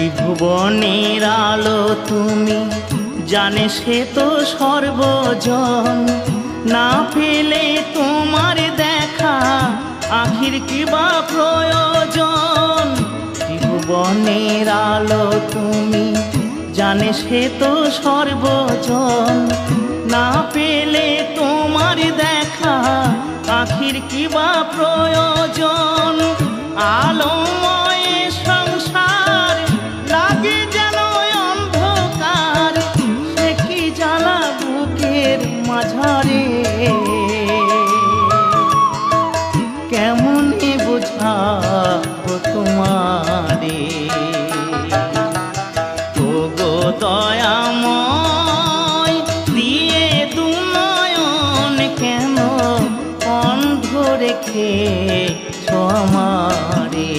ত্রিভুবনের আলো তুমি, জানে সে তো সর্বজন। না পেলে তোমার দেখা আখির কিবা প্রয়োজন। ত্রিভুবনের আলো তুমি, জানে সে তো সর্বজন। না পেলে তোমার দেখা আখির কিবা প্রয়োজন। আলোময় সংসার লাগে যেন অন্ধকার, সে কি জ্বালা বুকের মাঝারে। কেমনে বোঝাবো তোমারে, ওগো দয়াময় দিয়ে দু নয়ন কেন অন্ধ রেখেছ আমারে।